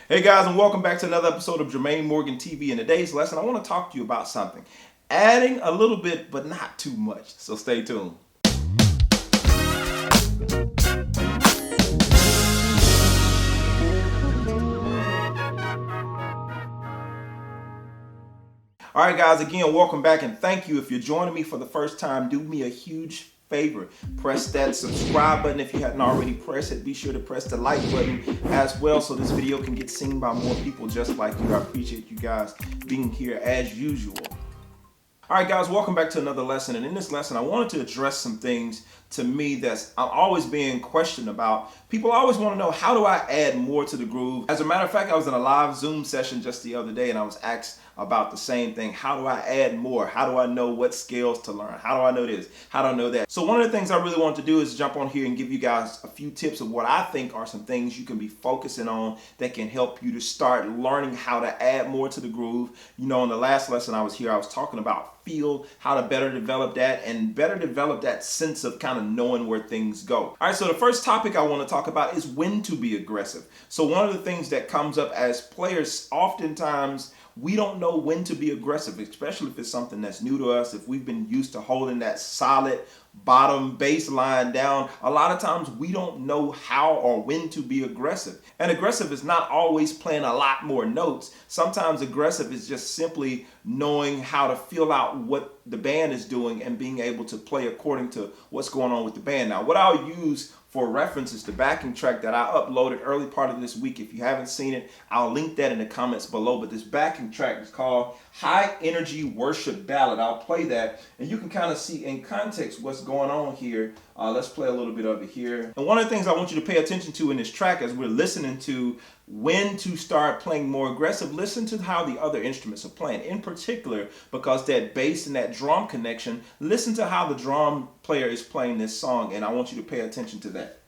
Hey guys, and welcome back to another episode of Jermaine Morgan TV. In today's lesson, I want to talk to you about something. Adding a little bit, but not too much. So stay tuned. All right, guys, again, welcome back, and thank you. If you're joining me for the first time, do me a huge favor. Press that subscribe button if you hadn't already pressed it. Be sure to press the like button as well so this video can get seen by more people just like you. I appreciate you guys being here as usual. All right, guys, welcome back to another lesson. And in this lesson, I wanted to address some things to me that's I'm always being questioned about. People always want to know, how do I add more to the groove? As a matter of fact, I was in a live Zoom session just the other day and I was asked about the same thing. How do I add more? How do I know what scales to learn? How do I know this? How do I know that? So one of the things I really want to do is jump on here and give you guys a few tips of what I think are some things you can be focusing on that can help you to start learning how to add more to the groove. You know, in the last lesson I was here, I was talking about feel, how to better develop that and better develop that sense of kind of knowing where things go. All right, so the first topic I want to talk about is when to be aggressive. So one of the things that comes up as players, oftentimes we don't know when to be aggressive, especially if it's something that's new to us. If we've been used to holding that solid bottom baseline down, a lot of times we don't know how or when to be aggressive. And aggressive is not always playing a lot more notes. Sometimes aggressive is just simply knowing how to feel out what the band is doing and being able to play according to what's going on with the band. Now, what I'll use for reference is the backing track that I uploaded early part of this week. If you haven't seen it, I'll link that in the comments below. But this backing track is called High Energy Worship Ballad. I'll play that and you can kind of see in context what's going on here. Let's play a little bit of it here. And one of the things I want you to pay attention to in this track as we're listening to when to start playing more aggressive, listen to how the other instruments are playing. In particular, because that bass and that drum connection, listen to how the drum player is playing this song, and I want you to pay attention to that.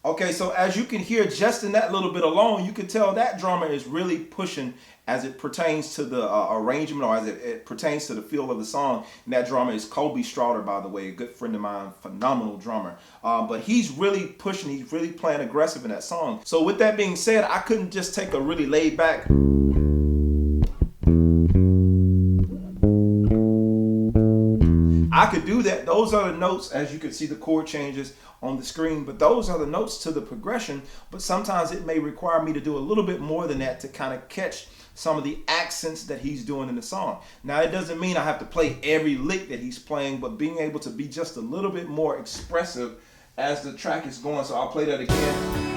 Okay, so as you can hear just in that little bit alone, you can tell that drummer is really pushing as it pertains to the arrangement or as it pertains to the feel of the song. And that drummer is Colby Strouder, by the way, a good friend of mine, phenomenal drummer. But he's really pushing, he's really playing aggressive in that song. So with that being said, I couldn't just take a really laid back. I could do that. Those are the notes, as you can see the chord changes on the screen, but those are the notes to the progression. But sometimes it may require me to do a little bit more than that to kind of catch some of the accents that he's doing in the song. Now, it doesn't mean I have to play every lick that he's playing, but being able to be just a little bit more expressive as the track is going. So I'll play that again.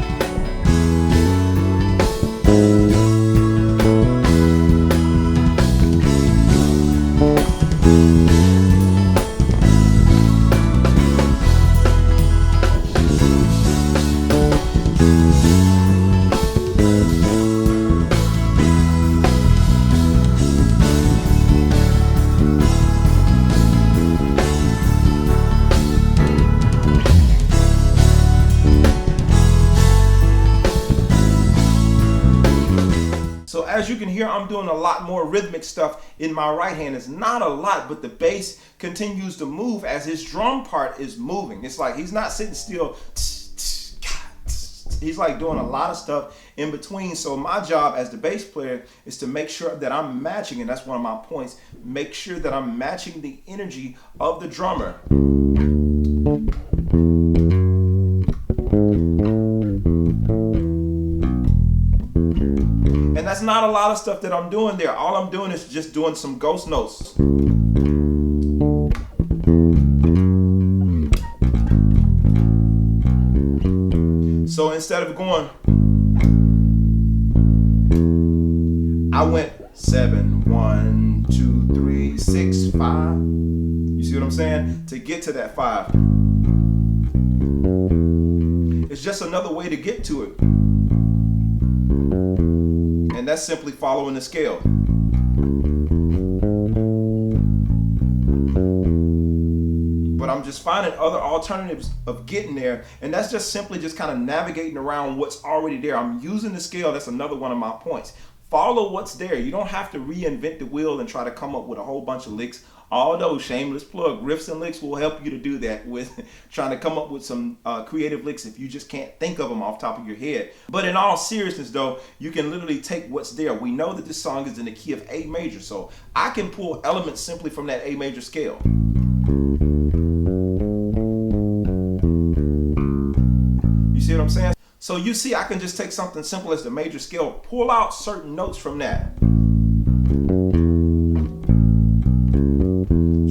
As you can hear, I'm doing a lot more rhythmic stuff in my right hand. It's not a lot, but the bass continues to move as his drum part is moving. It's like he's not sitting still. He's like doing a lot of stuff in between. So my job as the bass player is to make sure that I'm matching, and that's one of my points, make sure that I'm matching the energy of the drummer. lot of stuff that I'm doing there. All I'm doing is just doing some ghost notes. So instead of going, I went 7, 1, 2, 3, 6, 5. You see what I'm saying? To get to that 5. It's just another way to get to it. And that's simply following the scale. But I'm just finding other alternatives of getting there, and that's just simply just kind of navigating around what's already there. I'm using the scale. That's another one of my points. Follow what's there. You don't have to reinvent the wheel and try to come up with a whole bunch of licks. Although, shameless plug, riffs and licks will help you to do that with trying to come up with some creative licks if you just can't think of them off the top of your head. But in all seriousness though, you can literally take what's there. We know that this song is in the key of A major, so I can pull elements simply from that A major scale. You see what I'm saying? So you see, I can just take something simple as the major scale, pull out certain notes from that.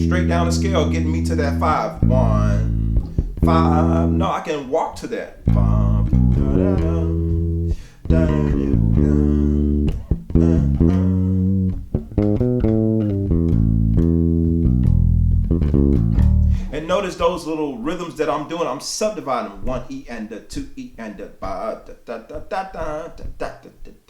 Straight down the scale, getting me to that 5. 1, 5. No, I can walk to that. And notice those little rhythms that I'm doing. I'm subdividing them. 1 E and the 2 E and the ba da da da da da da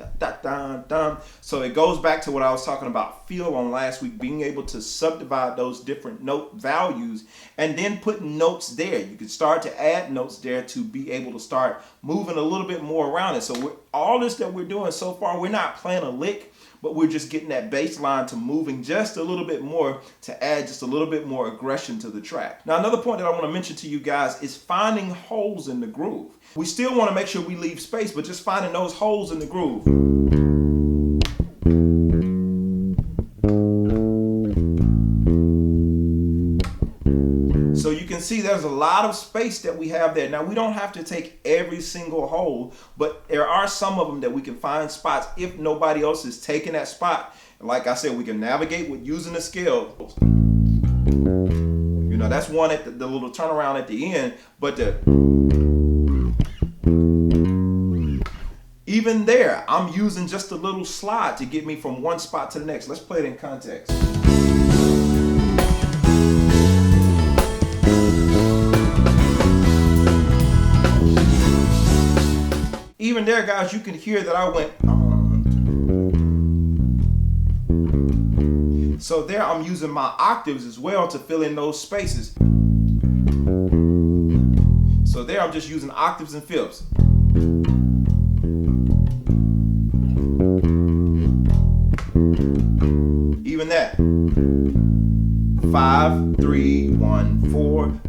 da da da. So it goes back to what I was talking about feel on last week, being able to subdivide those different note values and then put notes there. You can start to add notes there to be able to start moving a little bit more around it. So all this that we're doing so far, we're not playing a lick, but we're just getting that bass line to moving just a little bit more to add just a little bit more aggression to the track. Now, another point that I want to mention to you guys is finding holes in the groove. We still want to make sure we leave space, but just finding those holes in the groove. So you can see there's a lot of space that we have there. Now, we don't have to take every single hole, but there are some of them that we can find spots if nobody else is taking that spot. And like I said, we can navigate with using the scale. You know, that's one at the little turnaround at the end, but even there, I'm using just a little slide to get me from one spot to the next. Let's play it in context. Even there, guys, you can hear that I went on. So there I'm using my octaves as well to fill in those spaces. So there I'm just using octaves and fifths. Even that. 5, 3, 1, 4.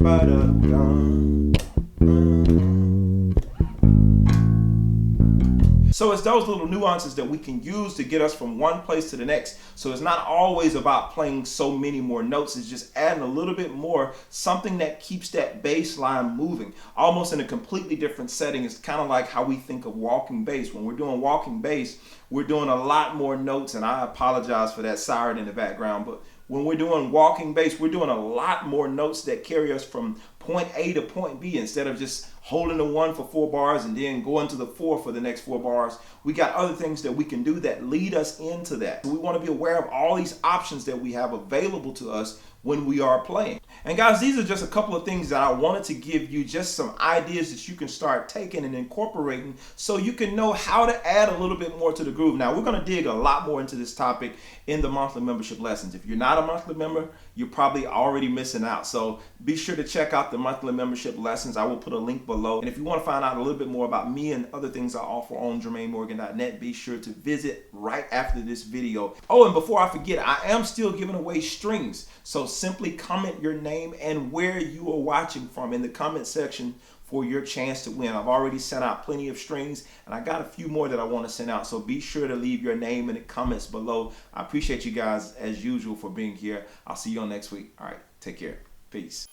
So it's those little nuances that we can use to get us from one place to the next. So it's not always about playing so many more notes. It's just adding a little bit more, something that keeps that bass line moving, almost in a completely different setting. It's kind of like how we think of walking bass. When we're doing walking bass, we're doing a lot more notes, and I apologize for that siren in the background, but when we're doing walking bass, we're doing a lot more notes that carry us from point A to point B instead of just holding the 1 for 4 bars and then going to the 4 for the next 4 bars. We got other things that we can do that lead us into that. So we want to be aware of all these options that we have available to us when we are playing. And guys, these are just a couple of things that I wanted to give you, just some ideas that you can start taking and incorporating so you can know how to add a little bit more to the groove. Now, we're going to dig a lot more into this topic in the monthly membership lessons. If you're not a monthly member, you're probably already missing out. So be sure to check out the monthly membership lessons. I will put a link below. And if you want to find out a little bit more about me and other things I offer on JermaineMorgan.net, be sure to visit right after this video. Oh, and before I forget, I am still giving away strings. So simply comment your name and where you are watching from in the comment section for your chance to win. I've already sent out plenty of strings, and I got a few more that I want to send out. So be sure to leave your name in the comments below. I appreciate you guys as usual for being here. I'll see you on next week. All right, take care. Peace.